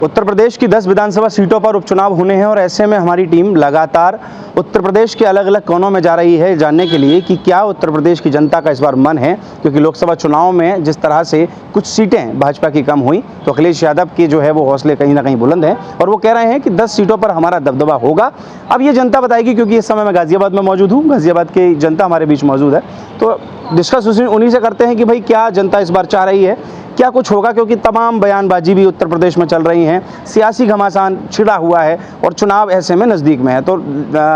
उत्तर प्रदेश की 10 विधानसभा सीटों पर उपचुनाव होने हैं और ऐसे में हमारी टीम लगातार उत्तर प्रदेश के अलग अलग कोनों में जा रही है जानने के लिए कि क्या उत्तर प्रदेश की जनता का इस बार मन है, क्योंकि लोकसभा चुनाव में जिस तरह से कुछ सीटें भाजपा की कम हुई तो अखिलेश यादव की जो है वो हौसले कहीं ना कहीं बुलंद हैं और वो कह रहे हैं कि 10 सीटों पर हमारा दबदबा होगा। अब ये जनता बताएगी, क्योंकि इस समय मैं गाजियाबाद में मौजूद हूँ, गाजियाबाद की जनता हमारे बीच मौजूद है, तो डिस्कस उन्हीं से करते हैं कि भाई क्या जनता इस बार चाह रही है, क्या कुछ होगा, क्योंकि तमाम बयानबाजी भी उत्तर प्रदेश में चल रही हैं, सियासी घमासान छिड़ा हुआ है और चुनाव ऐसे में नज़दीक में है। तो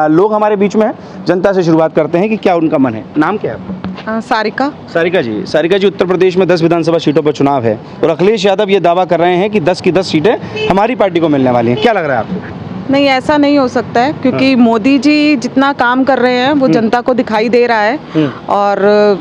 लोग हमारे बीच में हैं, जनता से शुरुआत करते हैं कि क्या उनका मन है। नाम क्या है आपका? सारिका जी, उत्तर प्रदेश में 10 विधानसभा सीटों पर चुनाव है और अखिलेश यादव ये दावा कर रहे हैं कि 10 की 10 सीटें हमारी पार्टी को मिलने वाली हैं। क्या लग रहा है आपको? नहीं, ऐसा नहीं हो सकता है, क्योंकि मोदी जी जितना काम कर रहे हैं वो जनता को दिखाई दे रहा है। और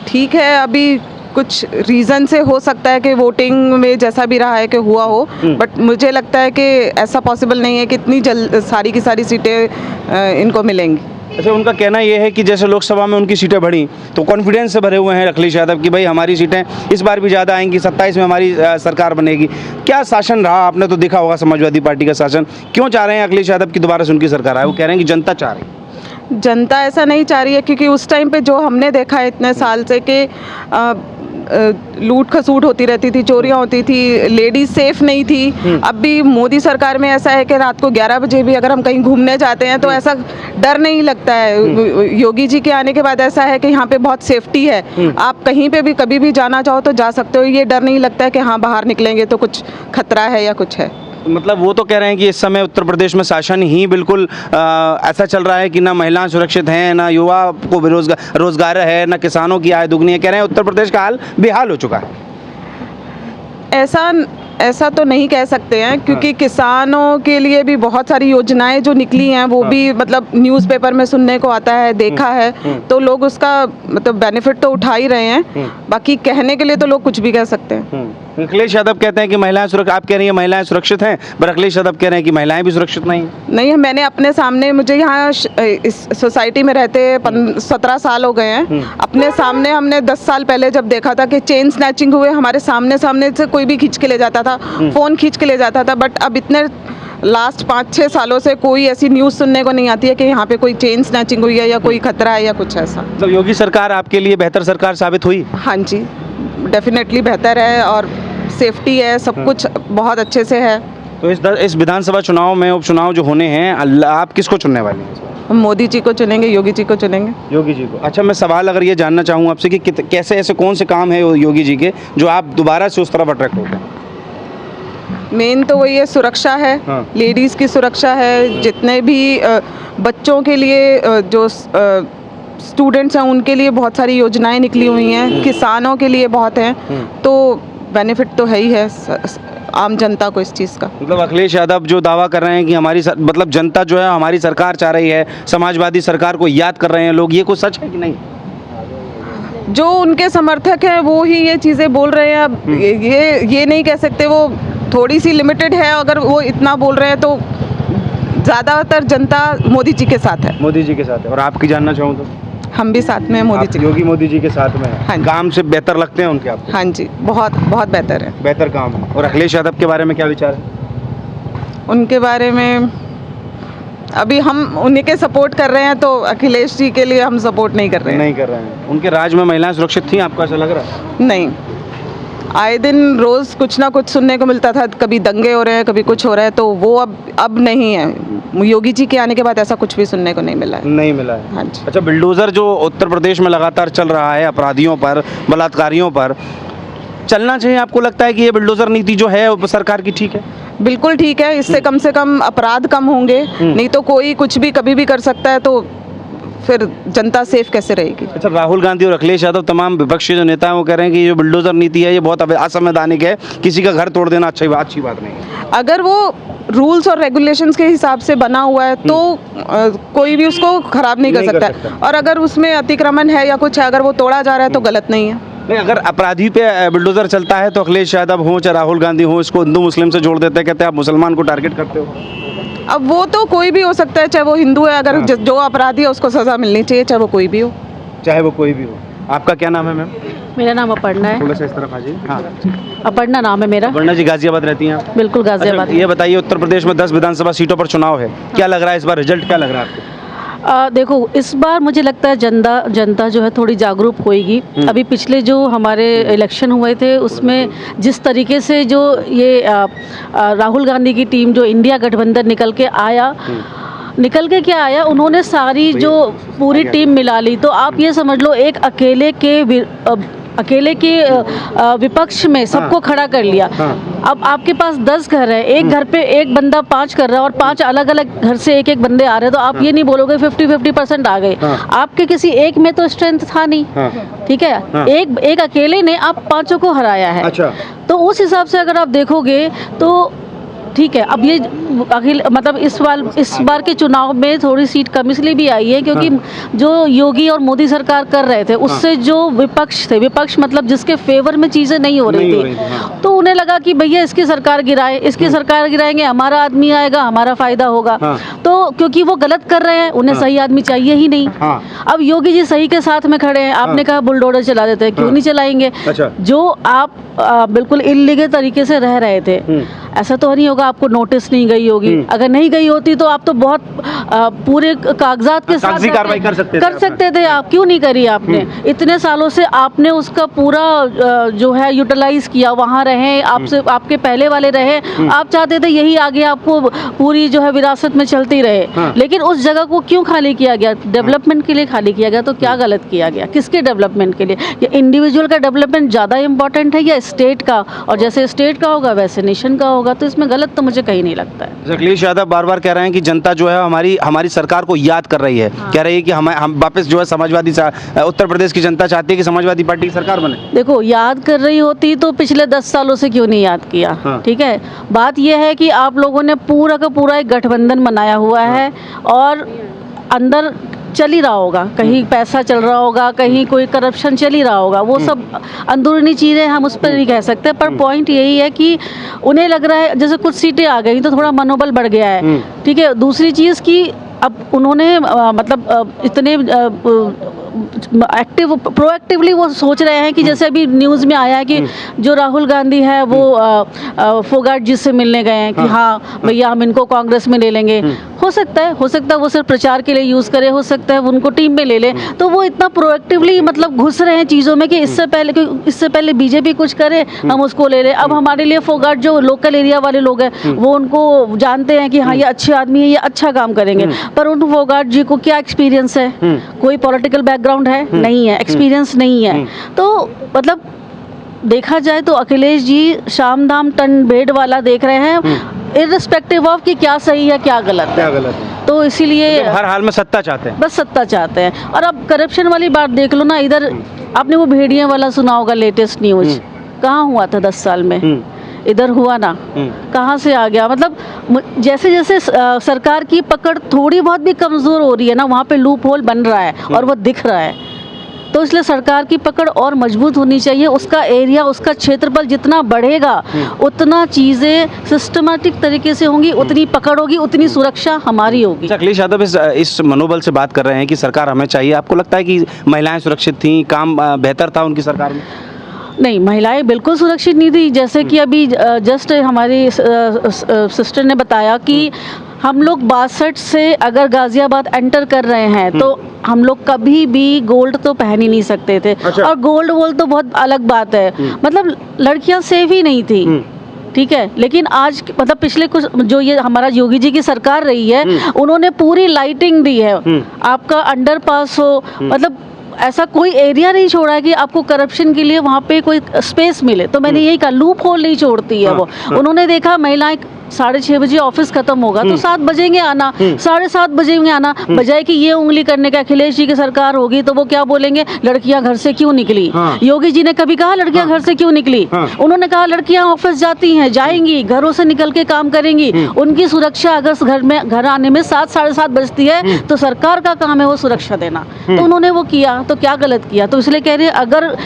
ठीक है, अभी कुछ रीज़न से हो सकता है कि वोटिंग में जैसा भी रहा है कि हुआ हो, बट मुझे लगता है कि ऐसा पॉसिबल नहीं है कि इतनी जल्द सारी की सारी सीटें इनको मिलेंगी। अच्छा, उनका कहना ये है कि जैसे लोकसभा में उनकी सीटें बढ़ी तो कॉन्फिडेंस से भरे हुए हैं अखिलेश यादव कि भाई हमारी सीटें इस बार भी ज़्यादा आएंगी, 27 में हमारी सरकार बनेगी। क्या शासन रहा, आपने तो देखा होगा समाजवादी पार्टी का शासन, क्यों चाह रहे हैं अखिलेश यादव की दोबारा से उनकी सरकार आए? वो कह रहे हैं कि जनता चाह रही है। जनता ऐसा नहीं चाह रही है, क्योंकि उस टाइम पे जो हमने देखा है इतने साल से कि लूट खसूट होती रहती थी, चोरियां होती थी, लेडीज सेफ नहीं थी। अब भी मोदी सरकार में ऐसा है कि रात को 11 बजे भी अगर हम कहीं घूमने जाते हैं तो ऐसा डर नहीं लगता है। योगी जी के आने के बाद ऐसा है कि यहाँ पे बहुत सेफ्टी है, आप कहीं पे भी कभी भी जाना चाहो तो जा सकते हो। ये डर नहीं लगता है कि हाँ बाहर निकलेंगे तो कुछ खतरा है या कुछ है। मतलब वो तो कह रहे हैं कि इस समय उत्तर प्रदेश में शासन ही बिल्कुल ऐसा चल रहा है कि ना महिलाएं सुरक्षित हैं, ना युवा को रोजगार है, ना किसानों की आय दुगनी है। कह रहे हैं उत्तर प्रदेश का हाल बेहाल हो चुका है। ऐसा तो नहीं कह सकते हैं, क्योंकि किसानों के लिए भी बहुत सारी योजनाएं जो निकली हैं वो भी मतलब न्यूज़पेपर में सुनने को आता है, देखा है, तो लोग उसका मतलब बेनिफिट तो उठा ही रहे हैं। बाकी कहने के लिए तो लोग कुछ भी कह सकते हैं। अखिलेश यादव कहते हैं कि महिलाएं सुरक्षित, आप कह रही हैं महिलाएं सुरक्षित हैं, पर अखिलेश यादव कह रहे हैं कि महिलाएं भी सुरक्षित नहीं। मैंने अपने सामने, मुझे यहाँ इस सोसाइटी में रहते 17 साल हो गए हैं, अपने सामने हमने 10 साल पहले जब देखा था कि चेन स्नैचिंग हुए हमारे सामने से कोई भी खींच के ले जाता था, फ़ोन खींच के ले जाता था। बट अब इतने लास्ट 5-6 सालों से कोई ऐसी न्यूज़ सुनने को नहीं आती है कि यहाँ पे कोई चेन स्नैचिंग हुई है या कोई खतरा है या कुछ ऐसा। तो योगी सरकार आपके लिए बेहतर सरकार साबित हुई? हाँ जी, डेफिनेटली बेहतर है और सेफ्टी है, सब कुछ बहुत अच्छे से है। तो इस विधानसभा चुनाव में उपचुनाव जो होने हैं, आप किसको चुनने वाले हैं? हम मोदी जी को चुनेंगे, योगी जी को चुनेंगे। योगी जी को। अच्छा, मैं सवाल अगर ये जानना चाहूँ आपसे कि कैसे ऐसे कौन से काम है योगी जी के जो आप दोबारा से उस तरफ अट्रैक्ट होते हैं? मेन तो वही है, सुरक्षा है। हाँ। लेडीज़ की सुरक्षा है, जितने भी बच्चों के लिए जो स्टूडेंट्स हैं उनके लिए बहुत सारी योजनाएं निकली हुई हैं, किसानों के लिए बहुत हैं, तो बेनिफिट तो है ही है आम जनता को इस चीज़ का। मतलब अखिलेश यादव जो दावा कर रहे हैं कि हमारी मतलब जनता जो है हमारी सरकार चाह रही है, समाजवादी सरकार को याद कर रहे हैं लोग, ये कुछ सच है कि नहीं? जो उनके समर्थक हैं वो ही ये चीज़ें बोल रहे हैं। अब ये नहीं कह सकते, वो थोड़ी सी लिमिटेड है, अगर वो इतना बोल रहे हैं तो ज़्यादातर जनता मोदी जी के साथ है। मोदी जी के साथ है। और आपकी जानना चाहूँ तो? हम भी साथ में हैं मोदी जी। योगी मोदी जी के साथ में है। हाँ, काम से बेहतर लगते हैं उनके आपको? हाँ जी, बहुत बहुत बेहतर है। बेहतर काम है। और अखिलेश यादव के बारे में क्या विचार है? उनके बारे में अभी हम उन्हीं के सपोर्ट कर रहे हैं, तो अखिलेश जी के लिए हम सपोर्ट नहीं कर रहे हैं। उनके राज में महिलाएं सुरक्षित थी, आपको ऐसा लग रहा है? नहीं, आए दिन रोज़ कुछ ना कुछ सुनने को मिलता था, कभी दंगे हो रहे हैं, कभी कुछ हो रहा है, तो वो अब नहीं है। योगी जी के आने के बाद ऐसा कुछ भी सुनने को नहीं मिला है। हाँ जी। अच्छा, बुलडोज़र जो उत्तर प्रदेश में लगातार चल रहा है अपराधियों पर, बलात्कारियों पर, चलना चाहिए? आपको लगता है कि ये बुलडोज़र नीति जो है सरकार की ठीक है? बिल्कुल ठीक है, इससे कम से कम अपराध कम होंगे, नहीं तो कोई कुछ भी कभी भी कर सकता है, तो फिर जनता सेफ कैसे रहेगी? अच्छा, राहुल गांधी और अखिलेश यादव तमाम विपक्षी जो नेता हैं वो कह रहे हैं कि ये बुलडोज़र नीति है ये बहुत असंवैधानिक है, किसी का घर तोड़ देना अच्छी बात नहीं है। अगर वो रूल्स और रेगुलेशंस के हिसाब से बना हुआ है तो कोई भी उसको खराब नहीं कर सकता। और अगर उसमें अतिक्रमण है या कुछ है, अगर वो तोड़ा जा रहा है तो गलत नहीं है। नहीं, अगर अपराधी पे बुलडोज़र चलता है तो अखिलेश यादव हो चाहे राहुल गांधी हो, इसको हिंदू मुस्लिम से जोड़ देते हैं, कहते हैं आप मुसलमान को टारगेट करते हो। अब वो तो कोई भी हो सकता है, चाहे वो हिंदू है, अगर जो अपराधी है उसको सज़ा मिलनी चाहिए, चाहे वो कोई भी हो। आपका क्या नाम है मैम? मेरा नाम अपर्णा है। थोड़ा सा इस तरफ आ जाइए। हाँ, अपर्णा नाम है मेरा। अपर्णा जी गाजियाबाद रहती हैं आप? बिल्कुल गाजियाबाद। अच्छा, ये बताइए उत्तर प्रदेश में 10 विधानसभा सीटों पर चुनाव है, क्या लग रहा है इस बार रिजल्ट क्या लग रहा है आपको? देखो, इस बार मुझे लगता है जनता जो है थोड़ी जागरूक होएगी। अभी पिछले जो हमारे इलेक्शन हुए थे उसमें जिस तरीके से जो ये राहुल गांधी की टीम जो इंडिया गठबंधन निकल के क्या आया, उन्होंने सारी जो पूरी टीम मिला ली। तो आप ये समझ लो एक अकेले के विपक्ष में सबको खड़ा कर लिया। अब आपके पास 10 घर है, एक घर पे एक बंदा 5 कर रहा है और 5 अलग अलग घर से एक बंदे आ रहे हैं, तो आप ये नहीं बोलोगे 50-50% आ गए। आपके किसी एक में तो स्ट्रेंथ था नहीं, ठीक है। एक अकेले ने आप 5 को हराया है। अच्छा। तो उस हिसाब से अगर आप देखोगे तो ठीक है। अब ये मतलब इस बार के चुनाव में थोड़ी सीट कम इसलिए भी आई है क्योंकि जो योगी और मोदी सरकार कर रहे थे उससे जो विपक्ष मतलब जिसके फेवर में चीज़ें नहीं हो रही थी, तो उन्हें लगा कि भैया इसकी सरकार गिराएंगे, हमारा आदमी आएगा, हमारा फायदा होगा। तो क्योंकि वो गलत कर रहे हैं, उन्हें सही आदमी चाहिए ही नहीं। अब योगी जी सही के साथ में खड़े हैं, आपने कहा बुलडोजर चला देते हैं, क्यों नहीं चलाएंगे? जो आप बिल्कुल इल्लीगल तरीके से रह रहे थे, ऐसा तो नहीं होगा आपको नोटिस नहीं गई होगी। अगर नहीं गई होती तो आप तो बहुत पूरे कागजात के साथ कार्रवाई कर सकते थे। आप क्यों नहीं करी? आपने इतने सालों से आपने उसका पूरा जो है यूटिलाइज किया, वहाँ रहे, आपके पहले वाले रहे। आप चाहते थे यही आगे आपको पूरी जो है विरासत में चलती रहे, लेकिन उस जगह को क्यों खाली किया गया? डेवलपमेंट के लिए खाली किया गया। तो क्या गलत किया गया? किसके डेवलपमेंट के लिए? या इंडिविजुअल का डेवलपमेंट ज़्यादा इंपॉर्टेंट है या स्टेट का? और जैसे स्टेट का होगा वैसे नेशन का होगा। तो इसमें गलत तो मुझे कहीं नहीं लगता है। अखिलेश यादव बार-बार कह रहे हैं कि जनता जो है हमारी सरकार को याद कर रही है। कह रही है कि हम वापस जो है समाजवादी उत्तर प्रदेश की जनता चाहती है कि समाजवादी पार्टी की सरकार बने। देखो, याद कर रही होती तो पिछले 10 सालों से क्यों नहीं याद किया? ठीक है, बात यह है कि आप लोगों ने पूरा का पूरा एक गठबंधन बनाया हुआ है और अंदर चल ही रहा होगा, कहीं पैसा चल रहा होगा, कहीं कोई करप्शन चल ही रहा होगा। वो सब अंदरूनी चीज़ें हम उस पर नहीं कह सकते, पर पॉइंट यही है कि उन्हें लग रहा है जैसे कुछ सीटें आ गई तो थोड़ा मनोबल बढ़ गया है। ठीक है, दूसरी चीज़ की अब उन्होंने मतलब इतने प्रोएक्टिवली वो सोच रहे हैं कि जैसे अभी न्यूज़ में आया है कि जो राहुल गांधी है वो फोगाट जी से मिलने गए हैं कि हाँ भैया हम इनको कांग्रेस में ले लेंगे। हो सकता है वो सिर्फ प्रचार के लिए यूज़ करे, हो सकता है उनको टीम में ले ले। तो वो इतना प्रोएक्टिवली मतलब घुस रहे हैं चीज़ों में कि इससे पहले बीजेपी कुछ करे हम उसको ले लें। अब हमारे लिए फोगाट जो लोकल एरिया वाले लोग हैं वो उनको जानते हैं कि हाँ ये अच्छे आदमी है, ये अच्छा काम करेंगे, पर उन फोगाट जी को क्या एक्सपीरियंस है? कोई पॉलिटिकल बैकग्राउंड है? नहीं है, एक्सपीरियंस नहीं है। तो मतलब देखा जाए तो अखिलेश जी शाम दाम टन भेड़ वाला देख रहे हैं, इररिस्पेक्टिव ऑफ कि क्या सही है क्या गलत है। तो इसीलिए हर हाल में सत्ता चाहते हैं, बस सत्ता चाहते हैं। और अब करप्शन वाली बात देख लो ना, इधर आपने वो भेड़िया वाला सुना होगा, लेटेस्ट न्यूज कहाँ हुआ था 10 साल में? इधर हुआ ना, कहाँ से आ गया? मतलब जैसे जैसे सरकार की पकड़ थोड़ी बहुत भी कमज़ोर हो रही है ना, वहाँ पे लूप होल बन रहा है और वो दिख रहा है। तो इसलिए सरकार की पकड़ और मजबूत होनी चाहिए। उसका एरिया, उसका क्षेत्रफल जितना बढ़ेगा उतना चीज़ें सिस्टमेटिक तरीके से होंगी, उतनी पकड़ होगी, उतनी सुरक्षा हमारी होगी। अखिलेश यादव इस मनोबल से बात कर रहे हैं कि सरकार हमें चाहिए। आपको लगता है कि महिलाएं सुरक्षित थीं, काम बेहतर था उनकी सरकार में? नहीं, महिलाएं बिल्कुल सुरक्षित नहीं थी। जैसे कि अभी जस्ट हमारी सिस्टर ने बताया कि हम लोग 62 से अगर गाजियाबाद एंटर कर रहे हैं तो हम लोग कभी भी गोल्ड तो पहन ही नहीं सकते थे। अच्छा। और गोल्ड वोल्ड तो बहुत अलग बात है, मतलब लड़कियां सेफ ही नहीं थी। ठीक है, लेकिन आज मतलब पिछले कुछ जो ये हमारा योगी जी की सरकार रही है, उन्होंने पूरी लाइटिंग दी है। आपका अंडरपास हो, मतलब ऐसा कोई एरिया नहीं छोड़ा है कि आपको करप्शन के लिए वहाँ पे कोई स्पेस मिले। तो मैंने यही कहा, लूप होल नहीं छोड़ती है वो। उन्होंने देखा महिलाएं 6:30 बजे ऑफिस खत्म होगा तो 7 बजेंगे आना, 7:30 बजेंगे आना, बजाय कि ये उंगली करने का अखिलेश जी की सरकार होगी तो वो क्या बोलेंगे, लड़कियां घर से क्यों निकली? योगी जी ने कभी कहा लड़कियां घर से क्यों निकली? उन्होंने कहा लड़कियां ऑफिस जाती हैं, जाएंगी, घरों से निकल के काम करेंगी, उनकी सुरक्षा अगर घर आने में 7 साढ़े 7 बजती है तो सरकार का काम है वो सुरक्षा देना। तो उन्होंने वो किया, तो क्या गलत किया? तो इसलिए कह रहे हैं अगर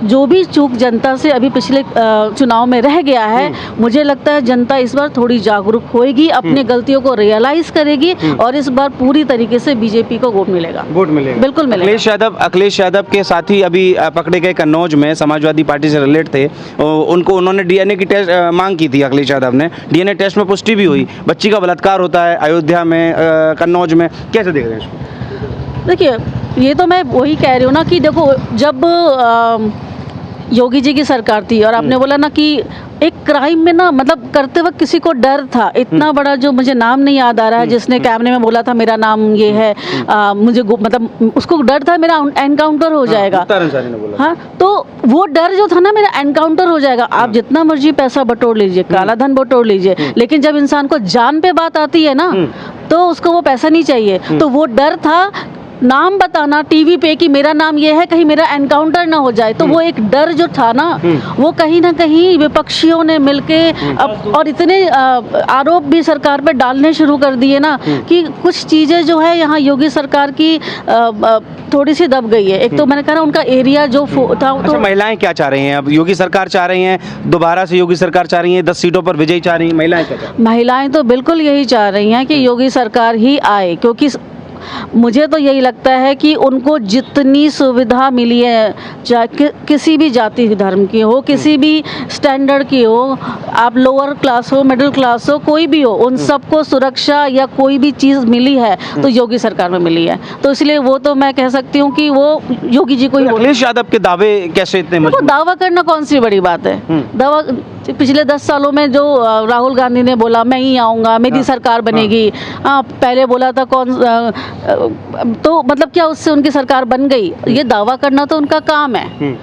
जो भी चूक जनता से अभी पिछले चुनाव में रह गया है, मुझे लगता है जनता इस बार थोड़ी जागरूक होएगी, अपनी गलतियों को रियलाइज करेगी और इस बार पूरी तरीके से बीजेपी को वोट मिलेगा। वोट मिलेगा, बिल्कुल मिलेगा। अखिलेश यादव के साथी अभी पकड़े गए कन्नौज में, समाजवादी पार्टी से रिलेट थे, उन्होंने डीएनए की टेस्ट मांग की थी। अखिलेश यादव ने डीएनए टेस्ट में पुष्टि भी हुई, बच्ची का बलात्कार होता है अयोध्या में, कन्नौज में, कैसे देख रहे हैं इसको? देखिए, ये तो मैं वही कह रही हूँ ना कि देखो, जब योगी जी की सरकार थी और आपने बोला ना कि एक क्राइम में ना, मतलब करते वक्त किसी को डर था, इतना बड़ा जो मुझे नाम नहीं याद आ रहा है, जिसने कैमरे में बोला था मेरा नाम ये है, मुझे मतलब उसको डर था मेरा एनकाउंटर हो जाएगा। हाँ, तो वो डर जो था ना, मेरा एनकाउंटर हो जाएगा। आप जितना मर्जी पैसा बटोर लीजिए, काला धन बटोर लीजिए, लेकिन जब इंसान को जान पे बात आती है ना, तो उसको वो पैसा नहीं चाहिए। तो वो डर था, नाम बताना टीवी पे कि मेरा नाम ये है, कहीं मेरा एनकाउंटर ना हो जाए। तो वो एक डर जो था ना, वो कहीं ना कहीं विपक्षियों ने मिलके अब और इतने आरोप भी सरकार पे डालने शुरू कर दिए ना कि कुछ चीज़ें जो है यहाँ योगी सरकार की थोड़ी सी दब गई है। एक तो मैंने कहा उनका एरिया जो था। तो महिलाएं क्या चाह रही हैं? अब योगी सरकार चाह रही हैं, दोबारा से योगी सरकार चाह रही है, 10 सीटों पर विजयी चाह रही हैं, महिलाएं क्या चाह रही हैं? महिलाएं तो बिल्कुल यही चाह रही हैं कि योगी सरकार ही आए, क्योंकि मुझे तो यही लगता है कि उनको जितनी सुविधा मिली है, चाहे किसी भी जाति धर्म की हो, किसी भी स्टैंडर्ड की हो, आप लोअर क्लास हो, मिडिल क्लास हो, कोई भी हो, उन सबको सुरक्षा या कोई भी चीज़ मिली है तो योगी सरकार में मिली है। तो इसलिए वो तो मैं कह सकती हूँ कि वो योगी जी को ही। अखिलेश यादव के दावे कैसे इतने मजबूत? दावा करना कौन सी बड़ी बात है? दावा पिछले 10 सालों में जो राहुल गांधी ने बोला मैं ही आऊँगा, मेरी सरकार बनेगी, हाँ पहले बोला था तो मतलब क्या उससे उनकी सरकार बन गई? ये दावा करना तो उनका काम है।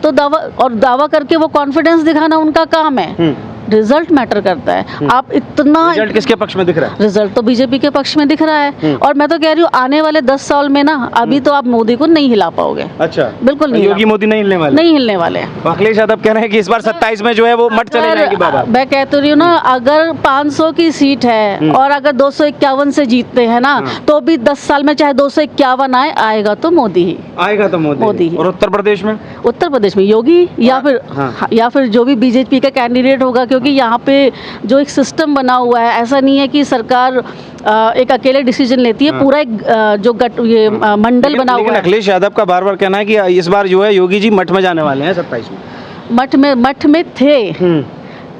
तो दावा करके वो कॉन्फिडेंस दिखाना उनका काम है। रिजल्ट मैटर करता है। आप इतना रिजल्ट किसके पक्ष में दिख रहा है? रिजल्ट तो बीजेपी के पक्ष में दिख रहा है। और मैं तो कह रही हूँ आने वाले 10 साल में ना, अभी तो आप मोदी को नहीं हिला पाओगे। अच्छा, बिल्कुल नहीं, योगी मोदी नहीं हिलने वाले हैं। अखिलेश यादव कह रहे हैं कि इस बार 27 में जो है वो मत चले जाएगी बाबा। मैं कहती रही हूँ ना, अगर 500 की सीट है और अगर 251 से जीतते हैं ना, तो भी 10 साल में चाहे 251 आएगा तो मोदी ही आएगा, तो मोदी ही। और उत्तर प्रदेश में योगी या फिर जो भी बीजेपी का कैंडिडेट होगा, क्योंकि यहाँ पे जो एक सिस्टम बना हुआ है, ऐसा नहीं है कि सरकार एक अकेले डिसीजन लेती है, पूरा एक जो ये मंडल बना हुआ है। अखिलेश यादव का बार बार कहना है कि इस बार जो है योगी जी मठ में जाने वाले हैं 27 में। मठ में थे,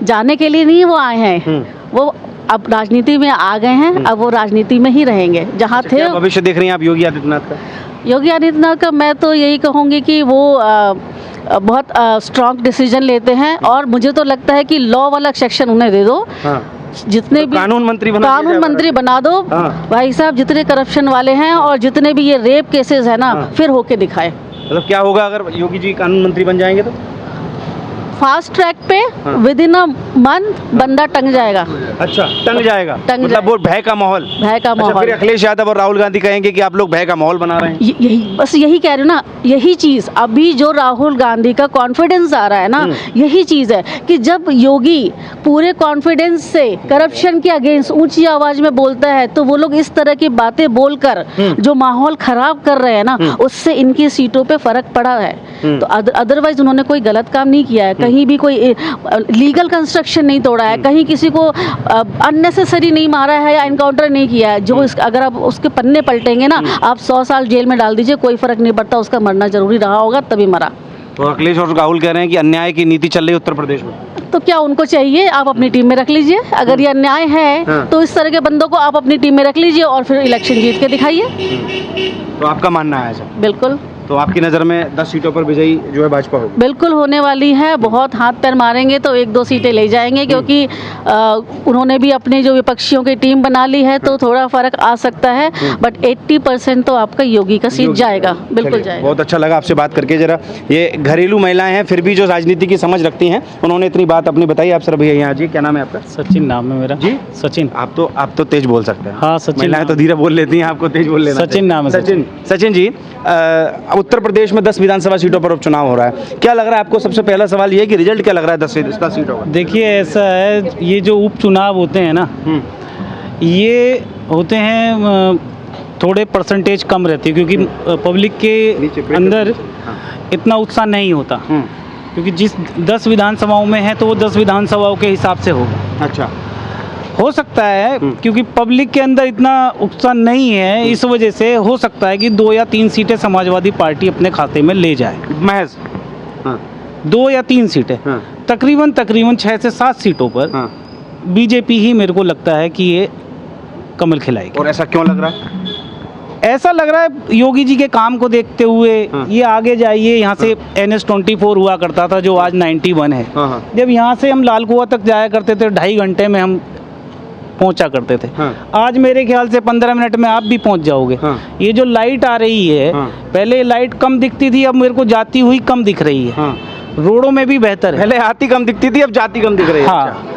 जाने के लिए नहीं वो आए हैं, वो अब राजनीति में आ गए हैं, अब वो राजनीति में ही रहेंगे जहाँ थे। भविष्य देख रही हैं आप योगी आदित्यनाथ का? योगी आदित्यनाथ का मैं तो यही कहूँगी कि वो बहुत स्ट्रॉन्ग डिसीजन लेते हैं, और मुझे तो लगता है कि लॉ वाला सेक्शन उन्हें दे दो। जितने भी कानून मंत्री बना दो भाई साहब, जितने करप्शन वाले हैं और जितने भी ये रेप केसेस है ना, फिर होके दिखाए। मतलब क्या होगा अगर योगी जी कानून मंत्री बन जाएंगे तो? फास्ट ट्रैक पे विद इन अ मंथ बंदा टंग जाएगा। अच्छा, टंग जाएगा, मतलब वो भय का माहौल। अच्छा, फिर अखिलेश यादव और राहुल गांधी कहेंगे कि आप लोग भय का माहौल बना रहे हैं। यही कह रही हूँ ना, यही चीज अभी जो राहुल गांधी का कॉन्फिडेंस आ रहा है ना, यही चीज है कि जब योगी पूरे कॉन्फिडेंस से करप्शन के अगेंस्ट ऊंची आवाज में बोलता है, तो वो लोग इस तरह की बातें बोलकर जो माहौल खराब कर रहे हैं ना, उससे इनकी सीटों पे फर्क पड़ा है। तो अदरवाइज उन्होंने कोई गलत काम नहीं किया है, कहीं भी कोई लीगल कंस्ट्रक्शन नहीं तोड़ा है, कहीं किसी को अननेसेसरी नहीं मारा है या एनकाउंटर नहीं किया है। जो अगर आप उसके पन्ने पलटेंगे ना, आप 100 साल जेल में डाल दीजिए, कोई फर्क नहीं पड़ता, उसका मरना जरूरी रहा होगा तभी मरा। तो अखिलेश और राहुल कह रहे हैं कि अन्याय की नीति चल रही है उत्तर प्रदेश में, तो क्या उनको चाहिए आप अपनी टीम में रख लीजिए। अगर ये अन्याय है तो इस तरह के बंदों को आप अपनी टीम में रख लीजिए और फिर इलेक्शन जीत के दिखाइए। तो आपका मानना है ऐसा? बिल्कुल। तो आपकी नज़र में 10 सीटों पर विजयी जो है भाजपा होगी? बिल्कुल होने वाली है। बहुत हाथ पैर मारेंगे तो 1-2 सीटें ले जाएंगे, क्योंकि उन्होंने भी अपने जो विपक्षियों की टीम बना ली है, तो थोड़ा फर्क आ सकता है, बट 80% तो आपका योगी का सीट जाएगा, बिल्कुल जाएगा। बहुत अच्छा लगा आपसे बात करके। जरा ये घरेलू महिलाएं हैं, फिर भी जो राजनीति की समझ रखती हैं, उन्होंने इतनी बात अपनी बताई। आप सर भैया यहाँ जी, क्या नाम है आपका? सचिन नाम है मेरा। जी सचिन। आप तो तेज बोल सकते हैं। हाँ सचिन। महिलाएं तो धीरे बोल लेती हैं, आपको तेज बोल लेना। सचिन नाम है। सचिन जी, उत्तर प्रदेश में 10 विधानसभा सीटों पर उपचुनाव हो रहा है, क्या लग रहा है आपको? सबसे पहला सवाल ये है कि रिजल्ट क्या लग रहा है 10 सीटों का? देखिए ऐसा है, ये जो उपचुनाव होते हैं ना, ये होते हैं थोड़े परसेंटेज कम रहती है, क्योंकि पब्लिक के अंदर इतना उत्साह नहीं होता, क्योंकि जिस 10 विधानसभाओं में है तो वो 10 विधानसभाओं के हिसाब से होगा। अच्छा, हो सकता है क्योंकि पब्लिक के अंदर इतना उत्साह नहीं है, इस वजह से हो सकता है कि 2 या 3 सीटें समाजवादी पार्टी अपने खाते में ले जाए। महज 2 या 3 सीटें, तकरीबन 6 से 7 सीटों पर बीजेपी ही मेरे को लगता है कि ये कमल खिलाएगी। और ऐसा क्यों लग रहा है? ऐसा लग रहा है योगी जी के काम को देखते हुए, ये आगे जाइए, यहाँ से NH-24 हुआ करता था जो आज 91 है। जब यहाँ से हम लाल कुआं तक जाया करते थे 2.5 घंटे में हम पहुंचा करते थे। आज मेरे ख्याल से 15 मिनट में आप भी पहुंच जाओगे। ये जो लाइट आ रही है, पहले लाइट कम दिखती थी, अब मेरे को जाती हुई कम दिख रही है। रोडों में भी बेहतर है, पहले आती कम दिखती थी, अब जाती कम दिख रही है। हाँ,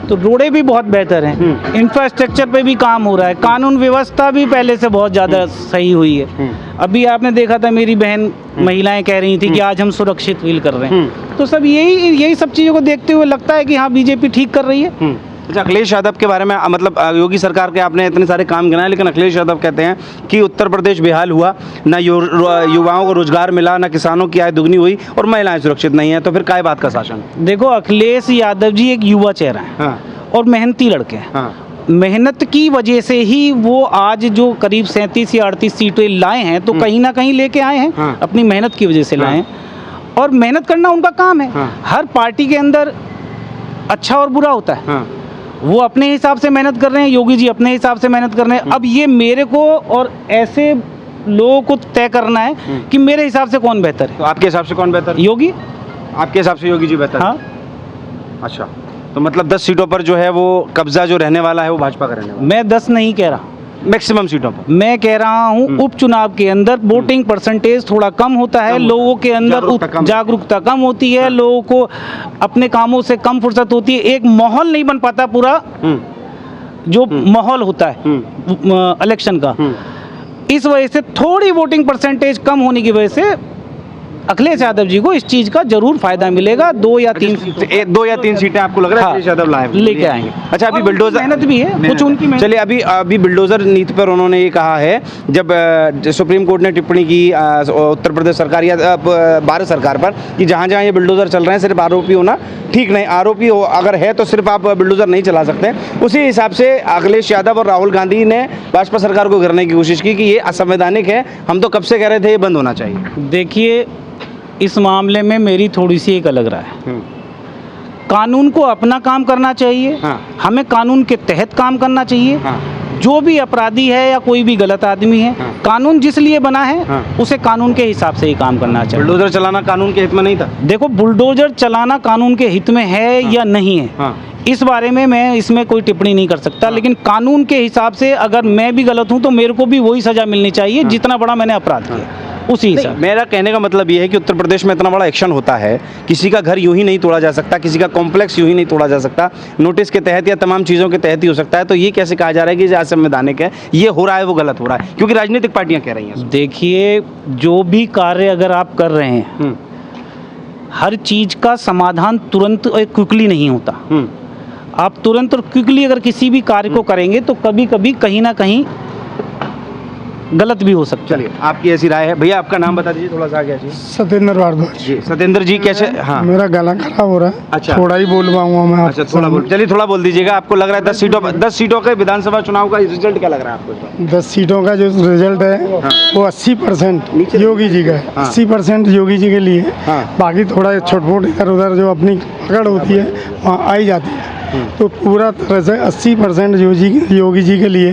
तो रोडें भी बहुत बेहतर हैं, इंफ्रास्ट्रक्चर पे भी काम हो रहा है, कानून व्यवस्था भी पहले से बहुत ज़्यादा सही हुई है। अभी आपने देखा था मेरी बहन महिलाएं कह रही थी कि आज हम सुरक्षित फील कर रहे हैं। तो सब यही सब चीज़ों को देखते हुए लगता है कि हाँ, बीजेपी ठीक कर रही है। अच्छा, अखिलेश यादव के बारे में मतलब योगी सरकार के आपने इतने सारे काम गिनाए, लेकिन अखिलेश यादव कहते हैं कि उत्तर प्रदेश बेहाल हुआ, ना युवाओं को रोजगार मिला, ना किसानों की आय दुगनी हुई और महिलाएं सुरक्षित नहीं है। तो फिर काय बात का शासन? देखो, अखिलेश यादव जी एक युवा चेहरा है और मेहनती लड़के हैं। मेहनत की वजह से ही वो आज जो करीब 37 या 38 सीटें लाए हैं, तो कहीं ना कहीं लेके आए हैं, अपनी मेहनत की वजह से लाए हैं। और मेहनत करना उनका काम है। हर पार्टी के अंदर अच्छा और बुरा होता है। वो अपने हिसाब से मेहनत कर रहे हैं, योगी जी अपने हिसाब से मेहनत कर रहे हैं। अब ये मेरे को और ऐसे लोगों को तय करना है कि मेरे हिसाब से कौन बेहतर है। तो आपके हिसाब से कौन बेहतर है? योगी। आपके हिसाब से योगी जी बेहतर? हाँ। अच्छा, तो मतलब 10 सीटों पर जो है वो कब्जा जो रहने वाला है वो भाजपा का रहने वाला? मैं 10 नहीं कह रहा, मैक्सिमम सीटों पर मैं कह रहा हूँ उपचुनाव के अंदर वोटिंग परसेंटेज थोड़ा कम होता है, लोगों के अंदर जागरूकता कम होती है, लोगों को अपने कामों से कम फुर्सत होती है, एक माहौल नहीं बन पाता पूरा जो माहौल होता है इलेक्शन का। इस वजह से थोड़ी वोटिंग परसेंटेज कम होने की वजह से अखिलेश यादव जी को इस चीज का जरूर फायदा मिलेगा। 2 या 3 सीटें आपको लग रहा है अखिलेश यादव लेके आएंगे? अच्छा, अभी बुलडोजर मेहनत भी है कुछ उनकी। चलिए, अभी बुलडोजर नीति पर उन्होंने ये कहा है, जब सुप्रीम कोर्ट ने टिप्पणी की उत्तर प्रदेश सरकार या भारत सरकार पर कि जहाँ जहाँ ये बुलडोजर चल रहे हैं सिर्फ आरोपी होना ठीक नहीं, आरोपी हो अगर है तो सिर्फ आप बुलडोजर नहीं चला सकते। उसी हिसाब से अखिलेश यादव और राहुल गांधी ने भाजपा सरकार को घेरने की कोशिश की कि ये असंवैधानिक है, हम तो कब से कह रहे थे ये बंद होना चाहिए। देखिए, इस मामले में मेरी थोड़ी सी एक अलग राय है। कानून को अपना काम करना चाहिए। हमें कानून के तहत काम करना चाहिए। जो भी अपराधी है या कोई भी गलत आदमी है, कानून जिस लिए बना है उसे कानून के हिसाब से ही काम करना चाहिए। बुलडोजर चलाना कानून के हित में नहीं था? देखो, बुलडोजर चलाना कानून के हित में है या नहीं है, इस बारे में मैं इसमें कोई टिप्पणी नहीं कर सकता। लेकिन कानून के हिसाब से अगर मैं भी गलत हूं तो मेरे को भी वही सजा मिलनी चाहिए जितना बड़ा मैंने अपराध किया, उसी हिसाब। मेरा कहने का मतलब ये है कि उत्तर प्रदेश में इतना बड़ा एक्शन होता है, किसी का घर यूं ही नहीं तोड़ा जा सकता, किसी का कॉम्प्लेक्स यूं ही नहीं तोड़ा जा सकता, नोटिस के तहत या तमाम चीज़ों के तहत ही हो सकता है। तो ये कैसे कहा जा रहा है कि असंवैधानिक है? ये हो रहा है वो गलत हो रहा है, क्योंकि राजनीतिक पार्टियां कह रही हैं। देखिए, जो भी कार्य अगर आप कर रहे हैं, हर चीज़ का समाधान तुरंत और क्विकली नहीं होता। आप तुरंत और क्विकली अगर किसी भी कार्य को करेंगे तो कभी कभी कहीं ना कहीं गलत भी हो सकता है। चलिए, आपकी ऐसी राय है। भैया, आपका नाम बता दीजिए थोड़ा सा आगे। सत्येंद्र भारद्वाज जी। सत्येंद्र जी, कैसे? हाँ, मेरा गला खराब हो रहा है। अच्छा, थोड़ा ही बोल पाऊंगा मैं। अच्छा, थोड़ा बोल दीजिएगा। आपको लग रहा है 10 सीटों के विधानसभा चुनाव का रिजल्ट क्या लग रहा है आपको? 10 सीटों का जो रिजल्ट है वो 80% योगी जी का है। 80% योगी जी के लिए, बाकी थोड़ा छोट-मोट इधर उधर जो अपनी पकड़ होती है वहाँ आई जाती है। तो पूरा तरह से 80% योगी जी के लिए,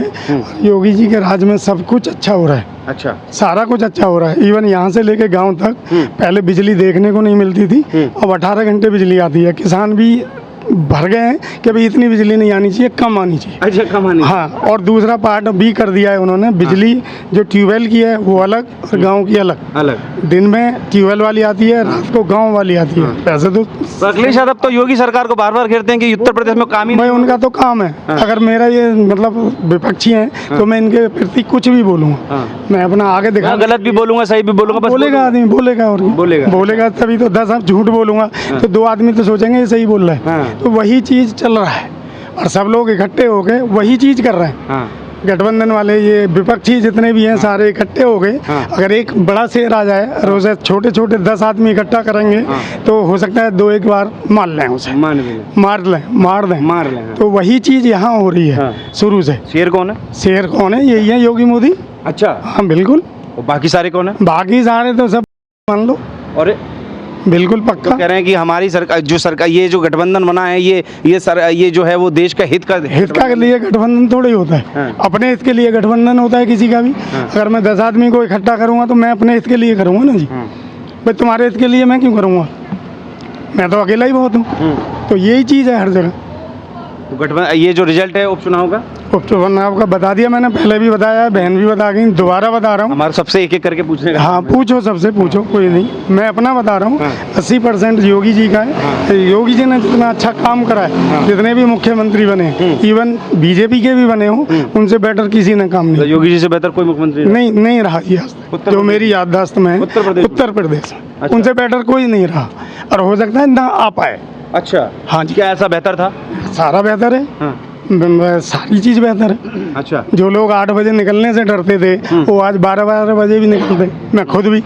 योगी जी के राज में सब कुछ अच्छा हो रहा है। अच्छा, सारा कुछ अच्छा हो रहा है। इवन यहाँ से लेके गांव तक पहले बिजली देखने को नहीं मिलती थी, अब 18 घंटे बिजली आती है। किसान भी भर गए हैं कि भाई इतनी बिजली नहीं आनी चाहिए, कम आनी चाहिए। अच्छा, कम आनी। हाँ, और दूसरा पार्ट भी कर दिया है उन्होंने, बिजली जो ट्यूबवेल की है वो अलग और गांव की अलग। दिन में ट्यूबवेल वाली आती है, रात को गांव वाली आती है। वैसे तो अखिलेश यादव तो योगी सरकार को बार बार घेरते हैं कि उत्तर प्रदेश में काम ही नहीं। भाई, उनका तो काम है। अगर मेरा ये मतलब विपक्षी है तो मैं इनके प्रति कुछ भी बोलूँगा, मैं अपना आगे दिखा, गलत भी बोलूंगा, सही भी बोलूंगा, बोलेगा आदमी, बोलेगा और बोलेगा तभी तो 10 झूठ बोलूंगा तो 2 आदमी तो सोचेंगे ये सही बोल रहा है। तो वही चीज़ चल रहा है और सब लोग इकट्ठे होके वही चीज़ कर रहे हैं। गठबंधन वाले ये विपक्षी जितने भी हैं सारे इकट्ठे हो गए। अगर एक बड़ा शेर आ जाए और उसे छोटे छोटे 10 आदमी इकट्ठा करेंगे तो हो सकता है 2-1 बार मार लें उसे, मार दें। तो वही चीज़ यहाँ हो रही है शुरू से। शेर कौन है? शेर कौन है? यही है योगी मोदी। अच्छा, हाँ बिल्कुल। और बाकी सारे कौन है? बाकी सारे तो सब मान लो। और बिल्कुल पक्का कह रहे हैं कि हमारी सरकार ये जो गठबंधन बना है ये जो है वो देश का हित का लिए गठबंधन थोड़ा ही होता है। अपने हित के लिए गठबंधन होता है किसी का भी। अगर मैं 10 आदमी को इकट्ठा करूंगा तो मैं अपने हित के लिए करूंगा ना जी। भाई तुम्हारे हित के लिए मैं क्यों करूंगा? मैं तो अकेला ही बहुत हूँ। तो यही चीज़ है हर जगह। तो गठबंधन ये जो रिजल्ट है उपचुनाव का, उपचुनाव का बता दिया मैंने, पहले भी बताया, बहन भी बता गई, दोबारा बता रहा हूँ। हमारे सबसे एक एक करके पूछने का। हाँ पूछो, सबसे पूछो, कोई नहीं, मैं अपना बता रहा हूँ। 80% योगी जी का है। योगी जी ने जितना अच्छा काम करा है, जितने भी मुख्यमंत्री बने, इवन बीजेपी के भी बने हों, उनसे बेटर किसी ने काम नहीं। योगी जी से बेहतर कोई मुख्यमंत्री नहीं रहा ये जो मेरी याददाश्त में है। उत्तर प्रदेश उनसे बेटर कोई नहीं रहा, और हो सकता है ना आ पाए। अच्छा, हाँ जी। क्या ऐसा बेहतर था? सारा बेहतर है। सारी चीज़ बेहतर है। अच्छा, जो लोग 8 बजे निकलने से डरते थे वो आज 12 बजे भी निकलते, मैं खुद भी।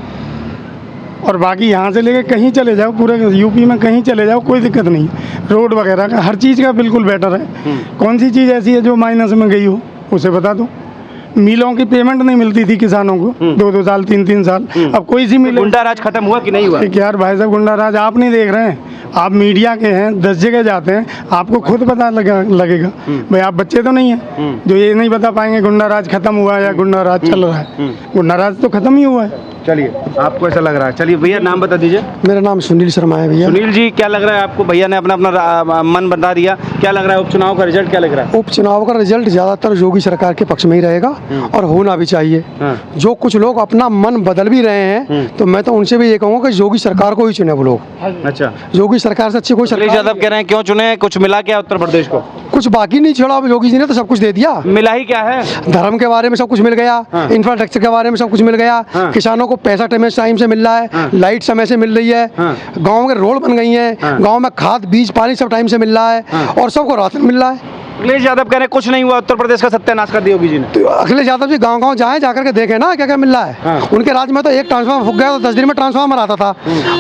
और बाकी यहाँ से लेके कहीं चले जाओ, पूरे यूपी में कहीं चले जाओ, कोई दिक्कत नहीं। रोड वगैरह का हर चीज़ का बिल्कुल बेटर है। कौन सी चीज़ ऐसी है जो माइनस में गई हो उसे बता दो। मिलों की पेमेंट नहीं मिलती थी किसानों को 2-2 साल 3-3 साल, अब कोई सी मिल। गुंडा राज खत्म हुआ कि नहीं हुआ? यार भाई साहब, गुंडा राज आप नहीं देख रहे हैं, आप मीडिया के हैं, 10 जगह जाते हैं, आपको खुद पता लगेगा। भाई आप बच्चे तो नहीं हैं जो ये नहीं बता पाएंगे गुंडा राज खत्म हुआ या गुंडा राज चल रहा है। गुंडा राज तो खत्म ही हुआ है। चलिए, आपको ऐसा लग रहा है? चलिए भैया, नाम बता दीजिए। मेरा नाम सुनील शर्मा है भैया। सुनील जी, क्या लग रहा है आपको? भैया ने अपना मन बता दिया, क्या लग रहा है उपचुनाव का रिजल्ट क्या लग रहा है? उपचुनाव का रिजल्ट ज्यादातर योगी सरकार के पक्ष में ही रहेगा, और होना भी चाहिए। जो कुछ लोग अपना मन बदल भी रहे हैं, तो मैं तो उनसे भी ये कहूँगा कि योगी सरकार को ही चुने वो लोग। अच्छा, योगी सरकार से अच्छी कोई सरकार। यादव कह रहे हैं क्यों चुने? कुछ मिला क्या उत्तर प्रदेश को? कुछ बाकी नहीं छोड़ा, अब योगी जी ने तो सब कुछ दे दिया। मिला ही क्या है? धर्म के बारे में सब कुछ मिल गया, इंफ्रास्ट्रक्चर के बारे में सब कुछ मिल गया, किसानों को पैसा टाइम से मिल रहा है, लाइट समय से मिल रही है, गाँव के रोड बन गई है, गाँव में खाद बीज पानी सब टाइम से मिल रहा है, और सबको राशन मिल रहा है। अखिलेश यादव कह रहे हैं कुछ नहीं हुआ, उत्तर प्रदेश का सत्यानाश कर दिया योगी जी ने। तो अखिलेश यादव जी गांव-गांव जाएं, जाकर के देखें ना क्या क्या मिल रहा है। उनके राज्य में तो एक ट्रांसफार्मर फूक गया तो 10 दिन में ट्रांसफार्मर आता था,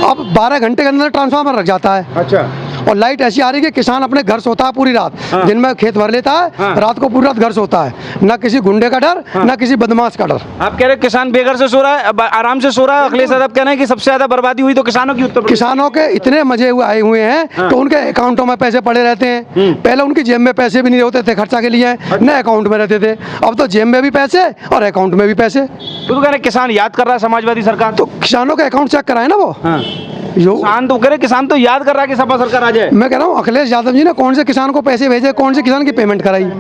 अब 12 घंटे के अंदर ट्रांसफार्मर रख जाता है। अच्छा, और लाइट ऐसी आ रही है कि किसान अपने घर सोता है पूरी रात, दिन में खेत भर लेता है, रात को पूरी रात घर सोता है, ना किसी गुंडे का डर, ना किसी बदमाश का डर। आप कह रहे हैं किसान बेघर से सो रहा है, आराम से सो रहा है। अखिलेश यादव कह रहे हैं कि सबसे ज्यादा बर्बादी हुई तो किसानों की। उत्तर किसानों के इतने मजे आए हुए हैं तो उनके अकाउंटों में पैसे पड़े रहते हैं। पहले उनकी जेब में पैसे भी नहीं होते थे खर्चा के लिए, न अकाउंट में रहते थे, अब तो जेब में भी पैसे और अकाउंट में भी पैसे। तो कह रहे किसान याद कर रहा है समाजवादी सरकार, तो किसानों के अकाउंट चेक कराए ना वो। किसान तो करे, किसान तो याद कर रहा है कि सपा सरकार आ जाए। मैं कह रहा हूँ अखिलेश यादव जी ने कौन से किसान को पैसे भेजे, कौन से किसान की पेमेंट कराई।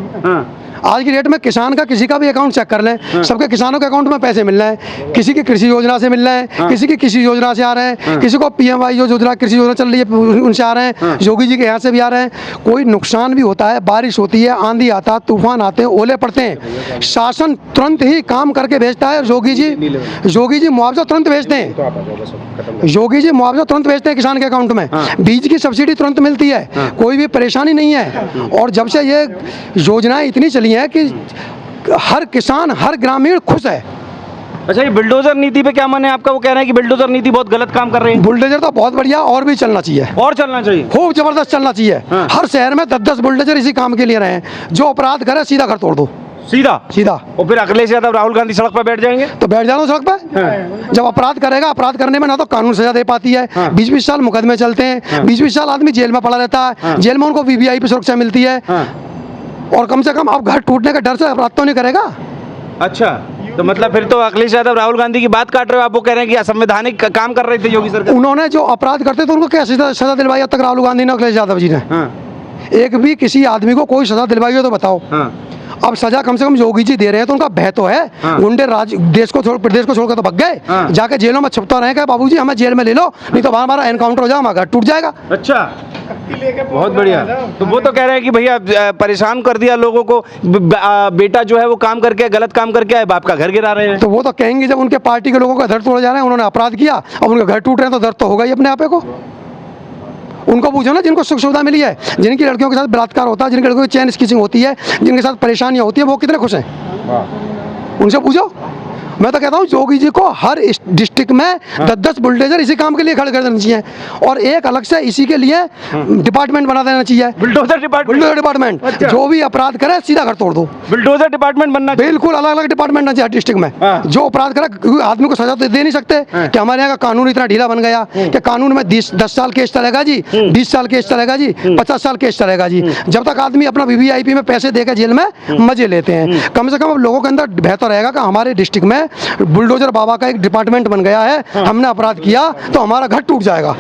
आज की डेट में किसान का किसी का भी अकाउंट चेक कर लें, सबके किसानों के अकाउंट में पैसे मिल रहे हैं। किसी की कृषि योजना से मिल रहे हैं, किसी की कृषि योजना से आ रहे हैं, किसी को PMY योजना कृषि योजना चल रही है उनसे आ रहे हैं, योगी जी के यहाँ से भी आ रहे हैं। कोई नुकसान भी होता है, बारिश होती है, आंधी आता है, तूफान आते हैं, ओले पड़ते हैं, शासन तुरंत ही काम करके भेजता है। योगी जी मुआवजा तुरंत भेजते हैं। योगी जी मुआवजा तुरंत भेजते हैं किसान के अकाउंट में। बीज की सब्सिडी तुरंत मिलती है, कोई भी परेशानी नहीं है। और जब से ये योजनाएं इतनी चली है कि हर किसान हर ग्रामीण खुश है। अच्छा, ये बुलडोजर नीति पे क्या मन है आपका? वो कह रहे हैं कि बुलडोजर नीति बहुत गलत काम कर रही है। बुलडोजर तो बहुत बढ़िया, और भी चलना चाहिए, और चलना चाहिए, खूब जबरदस्त चलना चाहिए। हर शहर में 10-10 बुलडोजर इसी काम के लिए रहे हैं। जो अपराध करे सीधा घर तोड़ दो, सीधा। और फिर अखिलेश यादव राहुल गांधी सड़क पर बैठ जाएंगे तो बैठ जाना सड़क पे। जब अपराध करेगा, अपराध करने में ना तो कानून सजा दे पाती है, 20-20 साल मुकदमे चलते हैं, 20-20 साल आदमी जेल में पड़ा रहता है, जेल में उनको VVIP सुरक्षा मिलती है, और कम से कम अब घर टूटने के डर से अपराध तो नहीं करेगा। अच्छा, तो मतलब फिर तो अखिलेश यादव राहुल गांधी की बात काट रहे हो आप। वो कह रहे हैं कि असंवैधानिक काम कर रहे थे योगी सरकार। उन्होंने जो अपराध करते थे उनको क्या सजा दिलवाई अब तक राहुल गांधी ने, अखिलेश यादव जी ने? एक भी किसी आदमी को कोई सजा दिलवाई हो तो बताओ। अब सजा कम से कम योगी जी दे रहे हैं तो उनका भय तो है। गुंडे प्रदेश को छोड़कर तो भग गए, जाके जेलों में छुपता रहेगा, बाबूजी हमें जेल में ले लो, नहीं तो हमारा एनकाउंटर हो जाएगा, हमारा घर टूट जाएगा। अच्छा, बहुत बढ़िया। तो वो तो कह रहे हैं कि भैया परेशान कर दिया लोगों को, बेटा जो है वो काम करके गलत काम करके आए, बाप का घर गिरा रहे हैं। तो वो तो कहेंगे जब उनके पार्टी के लोगों का घर तोड़े जा रहे हैं, उन्होंने अपराध किया, अब उनके घर टूट रहे हैं तो दर्द तो होगा ही अपने आप को। उनको पूछो ना जिनको सुख सुविधा मिली है, जिनकी लड़कियों के साथ बलात्कार होता है, जिनकी लड़कियों की चेन स्टिचिंग होती है, जिनके साथ परेशानियां होती है, वो कितने खुश हैं। उनसे पूछो। मैं तो कहता हूँ योगी जी को हर डिस्ट्रिक्ट में 10-10 बुलडोजर इसी काम के लिए खड़े कर देना चाहिए और एक अलग से इसी के लिए डिपार्टमेंट बना देना चाहिए। बुलडोजर डिपार्टमेंट अच्छा। जो भी अपराध करे सीधा घर तोड़ दो। बुलडोजर डिपार्टमेंट बनना चाहिए। बिल्कुल अलग अलग डिपार्टमेंट है डिस्ट्रिक्ट में। जो अपराध करे, क्योंकि आदमी को सजा तो दे नहीं सकते कि हमारे यहाँ का कानून इतना ढीला बन गया कि कानून में 10 साल केस चलेगा जी, 20 साल केस चलेगा जी, 50 साल केस चलेगा जी, जब तक आदमी अपना वीवीआईपी में पैसे देकर जेल में मजे लेते हैं। कम से कम अब लोगों के अंदर बेहतर रहेगा कि हमारे डिस्ट्रिक्ट में बुलडोजर बाबा का एक डिपार्टमेंट बन गया है, हमने अपराध किया तो हमारा घर टूट जाएगा।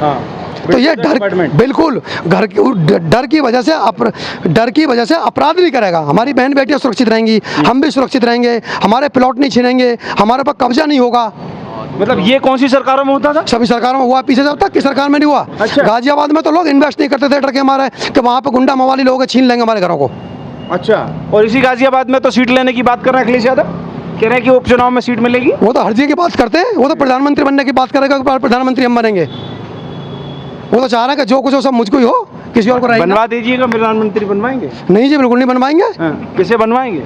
तो ये डर, बिल्कुल डर की वजह से अपराध नहीं करेगा। हमारी बहन बेटियां सुरक्षित रहेंगी, हम भी सुरक्षित रहेंगे, हमारे प्लॉट नहीं छीनेंगे, हमारे पर कब्जा नहीं होगा। मतलब ये कौन सी सरकारों में होता था? सभी सरकारों में हुआ, पीछे जब तक की सरकार में नहीं हुआ। अच्छा। गाजियाबाद में तो लोग इन्वेस्ट नहीं करते थे डर के हमारे कि वहाँ पे गुंडा मवाली लोग छीन लेंगे हमारे घरों को। अच्छा, और इसी गाजियाबाद में तो सीट लेने की बात कर रहे हैं अखिलेश यादव, कह रहे हैं कि उपचुनाव में सीट मिलेगी। वो तो हर चीज़ की बात करते हैं, वो तो प्रधानमंत्री बनने की बात करेगा, प्रधानमंत्री हम बनेंगे। वो तो चाह रहे हैं कि जो कुछ हो सब मुझको ही हो, किसी और को रहेगा। बनवा दीजिएगा, प्रधानमंत्री बनवाएंगे? नहीं जी, बिल्कुल नहीं बनवाएंगे। किसे बनवाएंगे?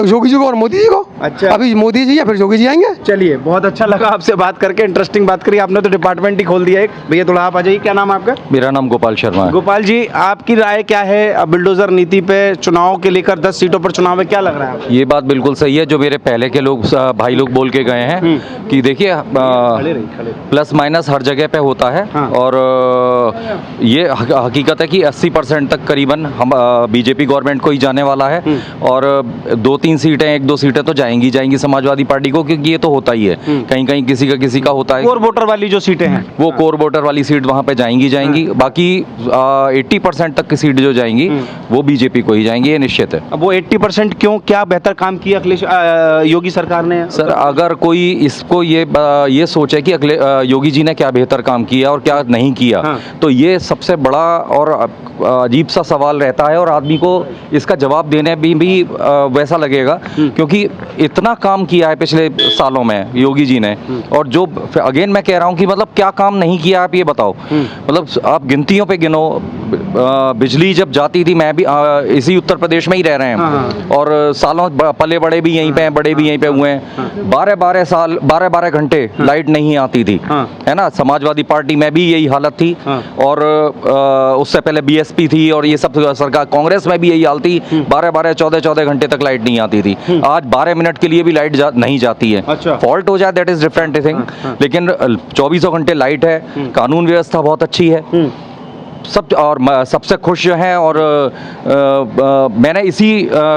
योगी जी को और मोदी जी को। अच्छा। अभी मोदी जी या फिर योगी जी आएंगे। चलिए, बहुत अच्छा लगा आपसे बात करके, इंटरेस्टिंग बात करी आपने, तो डिपार्टमेंट ही खोल दिया एक। भैया थोड़ा आप आ जाइए, क्या नाम है आपका? मेरा नाम गोपाल शर्मा है। गोपाल जी, आपकी राय क्या है अब बुलडोजर नीति पे, चुनाव के लेकर 10 सीटों पर चुनाव में क्या लग रहा है आपको? ये बात बिल्कुल सही है जो मेरे पहले के लोग भाई लोग बोल के गए हैं कि देखिए प्लस माइनस हर जगह पे होता है। हाँ। और ये हकीकत है कि 80% तक करीबन हम बीजेपी गवर्नमेंट को ही जाने वाला है और 2-3 सीटें, 1-2 सीटें तो जाएंगी समाजवादी पार्टी को, क्योंकि ये तो होता ही है, कहीं कहीं किसी का होता है। कोर वोटर वाली जो सीटें हैं, वो कोर वोटर वाली सीट वहाँ पे जाएंगी। बाकी 80% तक की सीट जो जाएंगी वो बीजेपी को ही जाएंगी, ये निश्चित है। अब वो 80% क्यों, क्या बेहतर काम किया अखिलेश योगी सरकार ने? सर, अगर कोई इसको ये सोचे कि योगी जी ने क्या बेहतर काम किया और क्या नहीं किया, तो ये सबसे बड़ा और अजीब सा सवाल रहता है और आदमी को इसका जवाब देने भी वैसा लगेगा, क्योंकि इतना काम किया है पिछले सालों में योगी जी ने। और जो अगेन मैं कह रहा हूँ कि मतलब क्या काम नहीं किया आप ये बताओ। मतलब आप गिनतियों पे गिनो, बिजली जब जाती थी, मैं भी इसी उत्तर प्रदेश में ही रह रहे हैं और सालों पले बड़े भी यहीं पे हैं, बड़े भी यहीं पे हुए हैं। 12-12 साल 12-12 घंटे लाइट नहीं आती थी, है ना। समाजवादी पार्टी में भी यही हालत थी और उससे पहले बीएसपी थी और ये सब सरकार, कांग्रेस में भी यही हाल थी। 12-12 14-14 घंटे तक लाइट नहीं आती थी। आज 12 मिनट के लिए भी लाइट नहीं जाती है। अच्छा। फॉल्ट हो जाए दैट इज डिफरेंट थिंग, लेकिन 24 घंटे लाइट है। कानून व्यवस्था बहुत अच्छी है सब, और सबसे खुश जो हैं। और मैंने इसी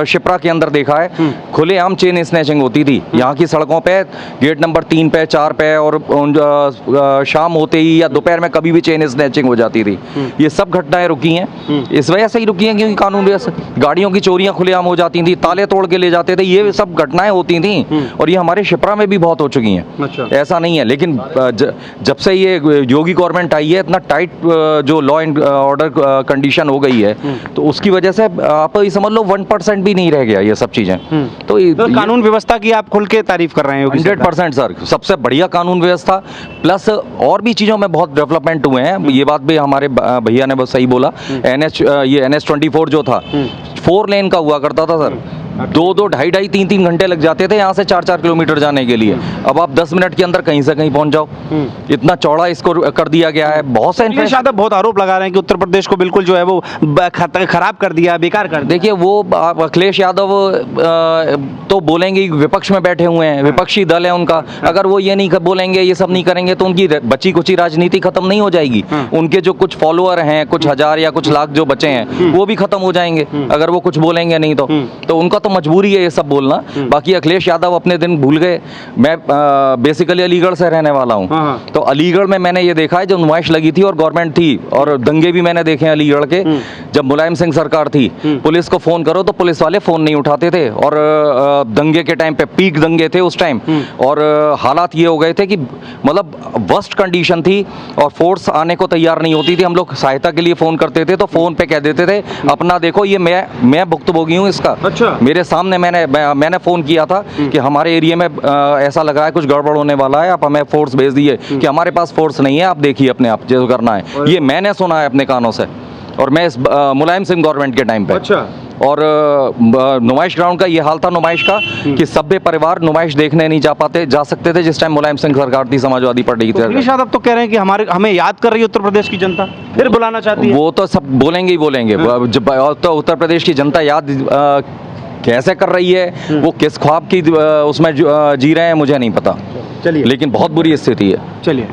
शिप्रा के अंदर देखा है खुलेआम चेन स्नैचिंग होती थी यहाँ की सड़कों पे, गेट नंबर 3 पे 4 पे, और शाम होते ही या दोपहर में कभी भी चेन स्नैचिंग हो जाती थी। ये सब घटनाएं रुकी हैं, इस वजह से ही रुकी हैं क्योंकि कानून व्यवस्था, गाड़ियों की चोरियां खुलेआम हो जाती थी, ताले तोड़ के ले जाते थे, ये सब घटनाएं होती थी और ये हमारे शिप्रा में भी बहुत हो चुकी हैं। अच्छा। ऐसा नहीं है, लेकिन जब से ये योगी गवर्नमेंट आई है, इतना टाइट जो लॉ एंड ऑर्डर कंडीशन हो गई है, तो उसकी वजह से आप ये समझ लो 1% भी नहीं रह गया ये सब चीजें। तो कानून व्यवस्था की आप खुल के तारीफ कर रहे हैं? 100% सर, सबसे बढ़िया कानून व्यवस्था, प्लस और भी चीजों में बहुत डेवलपमेंट हुए हैं। ये बात भी हमारे भैया ने बहुत सही बोला। ये NH-24 जो था 4 लेन का हुआ करता था सर, 2-2, 2.5-2.5, 3-3 घंटे लग जाते थे यहाँ से 4-4 किलोमीटर जाने के लिए। अब आप 10 मिनट के अंदर कहीं से कहीं पहुंच जाओ, इतना चौड़ा इसको कर दिया गया है। बहुत से अखिलेश यादव बहुत आरोप लगा रहे हैं कि उत्तर प्रदेश को बिल्कुल जो है वो खराब कर दिया, बेकार कर दिया। देखिए, वो अखिलेश यादव तो बोलेंगे, विपक्ष में बैठे हुए हैं, विपक्षी दल है उनका। अगर वो ये नहीं बोलेंगे, ये सब नहीं करेंगे, तो उनकी बची कुची राजनीति खत्म नहीं हो जाएगी। उनके जो कुछ फॉलोअर हैं, कुछ हजार या कुछ लाख जो बचे हैं, वो भी खत्म हो जाएंगे अगर वो कुछ बोलेंगे नहीं तो उनका तो मजबूरी है ये सब बोलना। बाकी अखिलेश यादव अपने दिन भूल गए। मैं बेसिकली अलीगढ़ से रहने वाला हूँ, तो अलीगढ़ में मैंने ये देखा है, जो नुमाइश लगी थी और गवर्नमेंट थी और दंगे भी मैंने देखे हैं अलीगढ़ के। जब मुलायम सिंह सरकार थी, पुलिस को फोन करो तो पुलिस वाले फोन नहीं उठाते थे, और दंगे के टाइम पे, पीक दंगे थे उस टाइम, और हालात ये हो गए थे कि मतलब वर्स्ट कंडीशन थी और फोर्स आने को तैयार नहीं होती थी। हम लोग सहायता के लिए फोन करते थे तो फोन पे कह देते थे अपना देखो, ये मैं भुक्तभोगी हूँ इसका। अच्छा। मेरे सामने मैंने फोन किया था कि हमारे एरिया में ऐसा लग रहा है कुछ गड़बड़ होने वाला है, आप हमें फोर्स भेज दिए। कि हमारे पास फोर्स नहीं है, आप देखिए अपने आप जो करना है। ये मैंने सुना है अपने कानों से। और मैं इस मुलायम सिंह गवर्नमेंट के टाइम पे। अच्छा। और नुमाइश ग्राउंड का ये हाल था नुमाइश का कि सभ्य परिवार नुमाइश देखने नहीं जा सकते थे जिस टाइम मुलायम सिंह सरकार थी, समाजवादी पार्टी की तो अखिलेश यादव तो कह रहे हैं कि हमें याद कर रही है उत्तर प्रदेश की जनता, फिर बुलाना चाहती है। वो तो सब बोलेंगे ही बोलेंगे। जब तो उत्तर प्रदेश की जनता याद कैसे कर रही है, वो किस ख्वाब की उसमें जी रहे हैं मुझे नहीं पता, चलिए, लेकिन बहुत बुरी स्थिति है। चलिए।